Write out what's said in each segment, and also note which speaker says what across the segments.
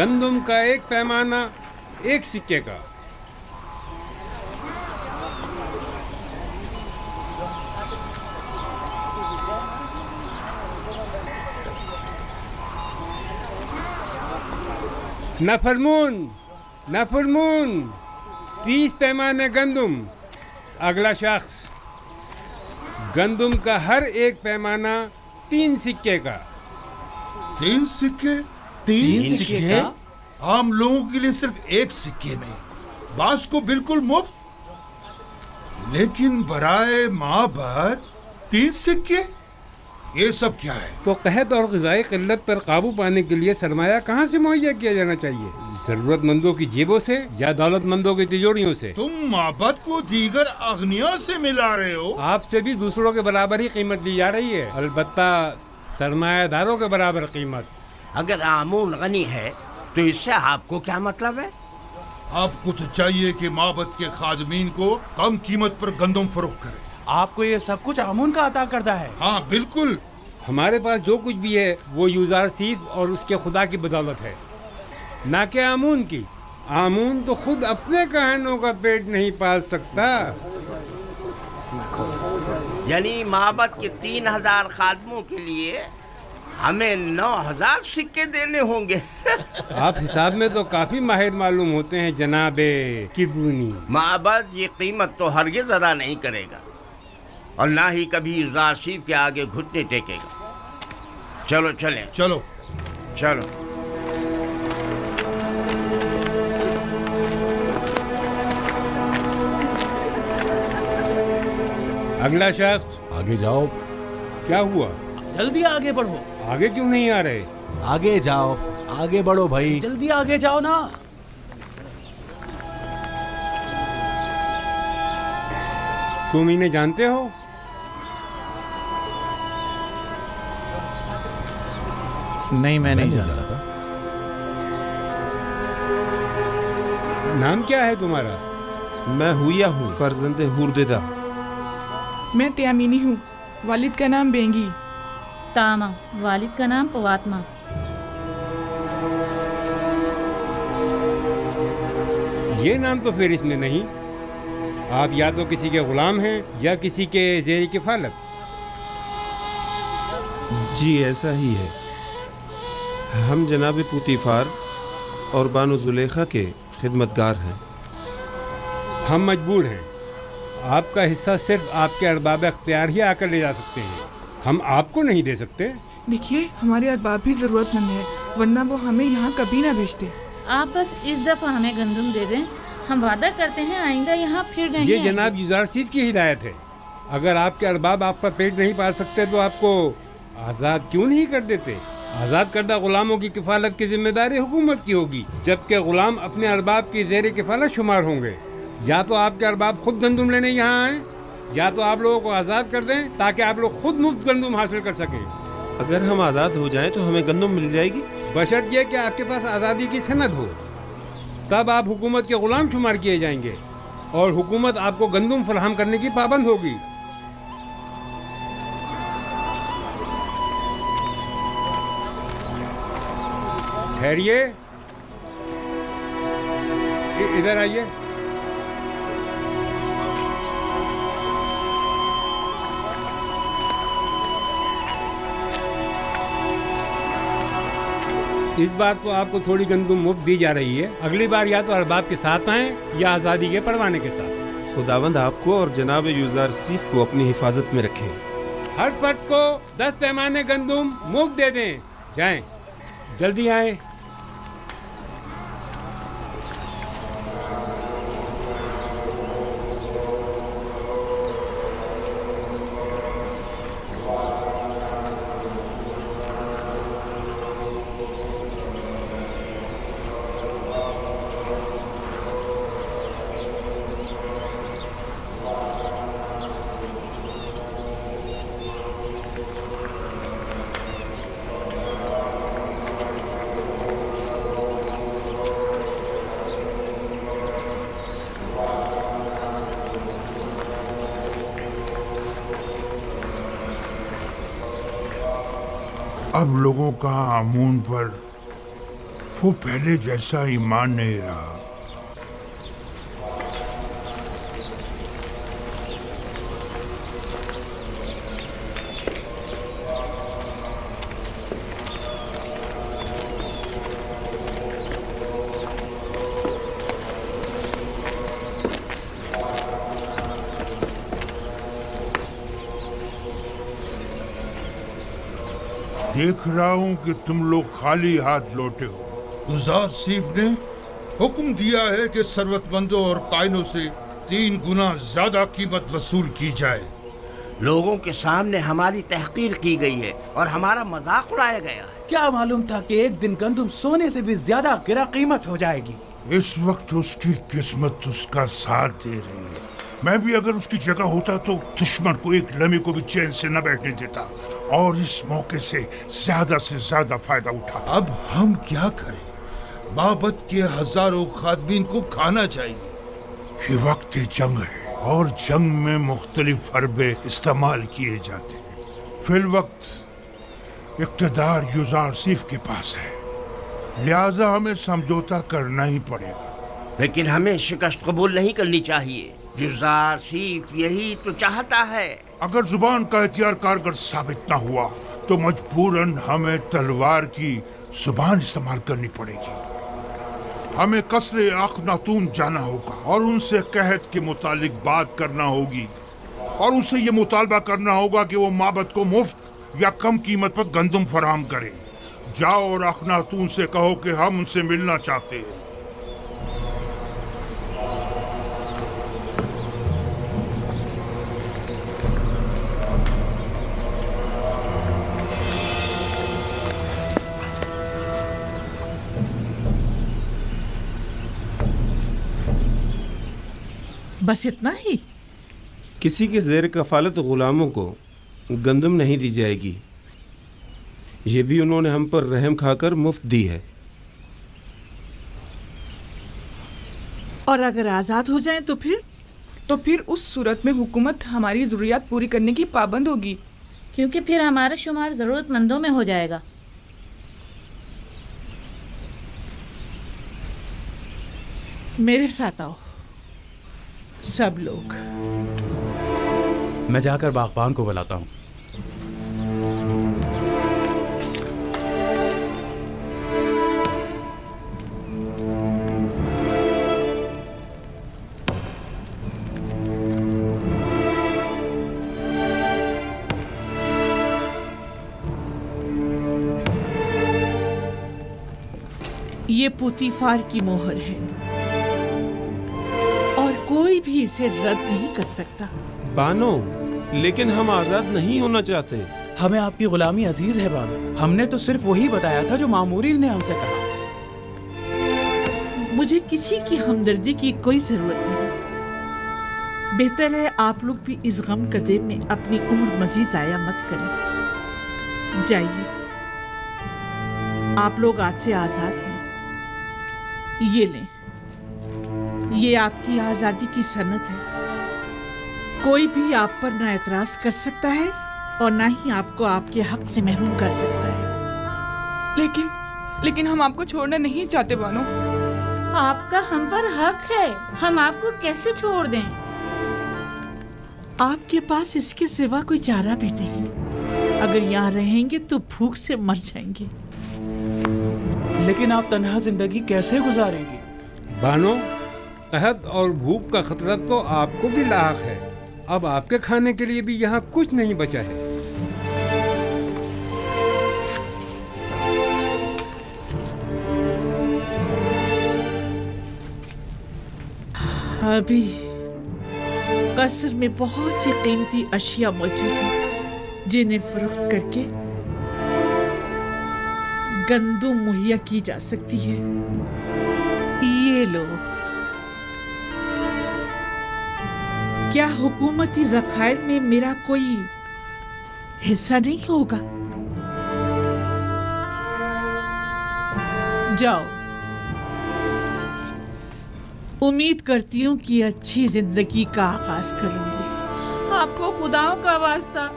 Speaker 1: गंदम का एक पैमाना एक सिक्के का। नफरमून, नफरमून, 30 पैमाने गंदम। अगला शख्स, गंदम का हर एक पैमाना 3 सिक्के का।
Speaker 2: 3 सिक्के?
Speaker 3: 3 सिक्के?
Speaker 2: आम लोगों के लिए सिर्फ 1 सिक्के में, बास को बिल्कुल मुफ्त। लेकिन बराए माबद 3 सिक्के, ये सब क्या है?
Speaker 1: तो कहत और ग़िज़ाई क़िल्लत पर काबू पाने के लिए सरमाया कहाँ से मुहैया किया जाना चाहिए? जरूरतमंदों की जेबों से या दौलतमंदों की तिजोरियों से?
Speaker 2: तुम माबद को दीगर अगनिया से मिला रहे हो।
Speaker 1: आपसे भी दूसरों के बराबर ही कीमत ली जा रही है, अलबत्ता सरमायादारों के बराबर कीमत।
Speaker 3: अगर आमून गनी है तो इससे आपको क्या मतलब है?
Speaker 2: आपको तो चाहिए कि माबद के खादमीन को कम कीमत पर गंदम फरोख्त करे।
Speaker 4: आपको ये सब कुछ आमून का अता करता है?
Speaker 2: हाँ बिल्कुल।
Speaker 1: हमारे पास जो कुछ भी है वो यूज़ारसीफ और उसके खुदा की बदौलत है, ना कि आमून की। आमून तो खुद अपने कहनों का पेट नहीं पाल सकता।
Speaker 3: यानी माबद के 3000 खादमों के लिए हमें 9000 सिक्के देने होंगे।
Speaker 1: आप हिसाब में तो काफी माहिर मालूम होते हैं जनाबे किबूनी।
Speaker 3: माबद ये कीमत तो हरगिज़ अदा नहीं करेगा और ना ही कभी यूज़ारसीफ के आगे घुटने टेकेगा। चलो चलें।
Speaker 2: चलो
Speaker 3: चलो।
Speaker 1: अगला शख्स,
Speaker 5: आगे जाओ।
Speaker 1: क्या हुआ?
Speaker 4: जल्दी आगे बढ़ो।
Speaker 1: आगे क्यों नहीं आ रहे?
Speaker 5: आगे जाओ, आगे बढ़ो भाई।
Speaker 4: जल्दी आगे जाओ ना।
Speaker 1: तुम इन्हें जानते हो?
Speaker 5: नहीं, मैं नहीं जानता।
Speaker 1: नाम क्या है तुम्हारा?
Speaker 6: मैं हुया हूँ, फर्जंदे हुरदेदा।
Speaker 7: मैं त्यामीनी हूँ, वालिद का नाम बेंगी।
Speaker 8: तामा, वालिद का नाम पवात्मा।
Speaker 1: ये नाम तो फिर इसमें नहीं। आप या तो किसी के गुलाम हैं या किसी के ज़ेर किफ़ालत।
Speaker 6: जी ऐसा ही है। हम जनाब पुतीफार और बानो जुलेखा के खिदमतगार हैं।
Speaker 1: हम मजबूर हैं। आपका हिस्सा सिर्फ आपके अरबाब अख्तियार ही आकर ले जा सकते हैं, हम आपको नहीं दे सकते।
Speaker 7: देखिए, हमारे अरबाब भी ज़रूरतमंद है, वरना वो हमें यहाँ कभी ना भेजते।
Speaker 8: आप बस इस दफ़ा हमें गंदम दे दें, हम वादा करते हैं आइंदा यहाँ फिर नहीं
Speaker 1: ये
Speaker 8: आएंगे।
Speaker 1: जनाब यूज़ारसीफ की हिदायत है। अगर आपके अरबाब आपका पेट नहीं पाल सकते तो आपको आज़ाद क्यों नहीं कर देते? आज़ाद करदा गुलामों की किफ़ालत की जिम्मेदारी हुकूमत की होगी, जबकि गुलाम अपने अरबाब की ज़ेर किफ़ालत शुमार होंगे। या तो आपके अरबाब खुद गंदम लेने यहाँ आएँ, या तो आप लोगों को आज़ाद कर दें ताकि आप लोग खुद मुफ्त गंदम हासिल कर सकें।
Speaker 6: अगर हम आज़ाद हो जाएं तो हमें गंदम मिल जाएगी,
Speaker 1: बशर्त ये कि आपके पास आज़ादी की सनद हो। तब आप हुकूमत के गुलाम शुमार किए जाएंगे और हुकूमत आपको गंदम फराहम करने की पाबंद होगी। ठहरिए, इधर आइए। इस बार तो आपको थोड़ी गंदम मुफ्त दी जा रही है। अगली बार या तो अरबाब के साथ आएं या आज़ादी के परवाने के साथ।
Speaker 6: खुदावंद आपको और जनाब यूज़ारसीफ को अपनी हिफाजत में रखें।
Speaker 1: हर फर्द को 10 पैमाने गंदम मुफ्त दे दें। जाएं, जल्दी आएं।
Speaker 2: अब लोगों का आमून पर वो पहले जैसा ईमान नहीं रहा। देख रहा हूं कि तुम लोग खाली हाथ लौटे हो। गुजार सीफ ने हुक्म दिया है कि सरवतमंदों और कायनों से 3 गुना ज्यादा कीमत वसूल की जाए।
Speaker 3: लोगों के सामने हमारी तहकीर की गई है और हमारा मजाक उड़ाया गया है।
Speaker 4: क्या मालूम था कि एक दिन गंदम सोने से भी ज्यादा गिरा कीमत हो जाएगी।
Speaker 2: इस वक्त उसकी किस्मत उसका साथ दे रही है। मैं भी अगर उसकी जगह होता तो दुश्मन को एक लम्हे को भी चैन से न बैठने देता और इस मौके से ज्यादा फायदा उठा। अब हम क्या करें? बाबत के हजारों खादमीन को खाना चाहिए। ये वक्त जंग है और जंग में मुख्तलिफ हरबे इस्तेमाल किए जाते हैं। फिल वक्त इक़्तिदार युज़ार सीफ के पास है, लिहाजा हमें समझौता करना ही पड़ेगा।
Speaker 3: लेकिन हमें शिकस्त कबूल नहीं करनी चाहिए। युज़ार सीफ यही तो चाहता है।
Speaker 2: अगर जुबान का इख्तियार कारगर साबित ना हुआ तो मजबूरन हमें तलवार की जुबान इस्तेमाल करनी पड़ेगी। हमें कसरे अखनातून जाना होगा और उनसे कहत के मुतालिक बात करना होगी और उनसे ये मुतालबा करना होगा कि वो माबद को मुफ्त या कम कीमत पर गंदम फराहम करे। जाओ और अखनातून से कहो कि हम उनसे मिलना चाहते हैं।
Speaker 9: बस इतना ही?
Speaker 6: किसी के ज़ेर कफालत गुलामों को गंदम नहीं दी जाएगी। ये भी उन्होंने हम पर रहम खाकर मुफ्त दी है।
Speaker 9: और अगर आज़ाद हो जाएं तो फिर उस सूरत में हुकूमत हमारी ज़रूरियात पूरी करने की पाबंद होगी,
Speaker 8: क्योंकि फिर हमारा शुमार ज़रूरतमंदों में हो जाएगा।
Speaker 9: मेरे साथ आओ सब लोग।
Speaker 4: मैं जाकर बागबान को बुलाता हूँ।
Speaker 9: ये पुतीफार की मोहर है और कोई भी इसे रद्द नहीं कर सकता।
Speaker 6: बानो, लेकिन हम आजाद नहीं होना चाहते।
Speaker 4: हमें आपकी गुलामी अजीज है बानो। हमने तो सिर्फ वही बताया था जो मामूरी ने हमसे कहा।
Speaker 9: मुझे किसी की हमदर्दी की कोई जरूरत नहीं। बेहतर है आप लोग भी इस गम कदे में अपनी उम्र मजीद जाया मत करें। जाइए, आप लोग आज से आजाद हैं। ये लें, ये आपकी आजादी की सनद है। कोई भी आप पर ना एतराज कर सकता है और ना ही आपको आपके हक से महरूम कर सकता है।
Speaker 7: लेकिन हम आपको छोड़ना नहीं चाहते बानो।
Speaker 8: आपका हम पर हक है, हम आपको कैसे छोड़ दें?
Speaker 9: आपके पास इसके सिवा कोई चारा भी नहीं। अगर यहाँ रहेंगे तो भूख से मर जाएंगे।
Speaker 4: लेकिन आप तन्हा जिंदगी कैसे गुजारेंगे?
Speaker 1: बानो, कहत और भूख का खतरा तो आपको भी लाक है। अब आपके खाने के लिए भी यहाँ कुछ नहीं बचा है।
Speaker 9: अभी कसर में बहुत सी कीमती अशिया मौजूद हैं जिन्हें फरोख्त करके गंदम मुहैया की जा सकती है। ये लो। क्या हुकूमती ज़खायर में मेरा कोई हिस्सा नहीं होगा? जाओ। उम्मीद करती हूँ कि अच्छी जिंदगी का आगाज करूंगी।
Speaker 8: आपको खुदाओं का वास्ता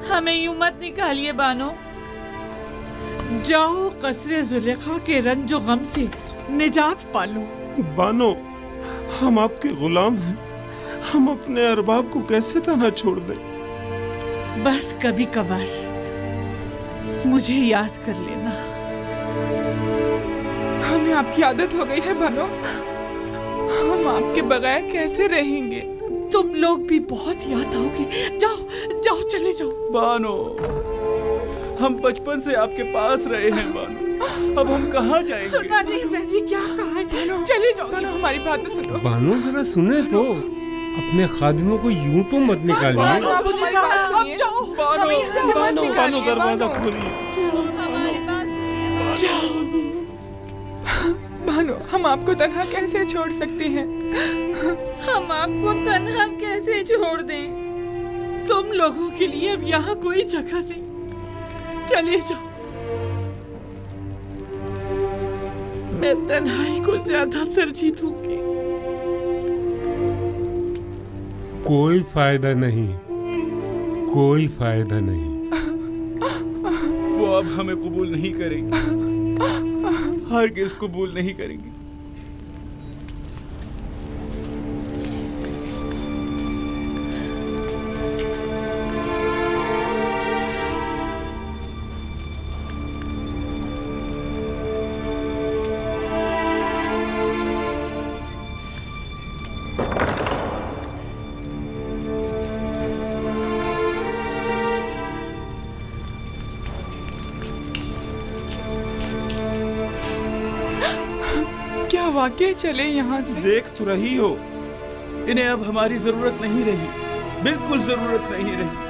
Speaker 8: हमें यूं मत निकालिए बानो।
Speaker 9: जाओ कसरे जुलेखा के रंजो गम से निजात पालो।
Speaker 6: बानो, हम आपके गुलाम हैं, हम अपने अरबाब को कैसे तन्हा छोड़ दें?
Speaker 9: बस कभी कभार मुझे याद कर लेना।
Speaker 7: हमें आपकी आदत हो गई है बानो, हम आपके बगैर कैसे रहेंगे?
Speaker 9: तुम लोग भी बहुत याद आओगे। जाओ जाओ, चले जाओ।
Speaker 4: बानो, हम बचपन से आपके पास रहे हैं बानो, अब हम कहाँ जाएंगे?
Speaker 9: सुना नहीं मैंने क्या कहा है? चले जाओ।
Speaker 7: बानो, हमारी बात तो सुनो।
Speaker 1: बानो जरा सुने तो, अपने खादिमों को यूं तो मत निकालिए।
Speaker 7: बानो, आप हमारी बात सुनिए।
Speaker 6: बानो दरवाजा खोलिए।
Speaker 7: बानो, हम आपको तन्हा कैसे छोड़ सकते हैं?
Speaker 8: हम आपको तन्हा कैसे छोड़ दें?
Speaker 9: तुम लोगों के लिए अब यहाँ कोई जगह नहीं, चले जाओ। मैं तन्हाई को ज्यादा तरजीह दूंगी।
Speaker 1: कोई फायदा नहीं, कोई फायदा नहीं।
Speaker 4: वो अब हमें कबूल नहीं करेंगे, हरगिज़ कबूल नहीं करेंगे।
Speaker 7: क्या वाकई चले यहाँ से?
Speaker 6: देख तो रही हो,
Speaker 4: इन्हें अब हमारी जरूरत नहीं रही, बिल्कुल जरूरत नहीं रही।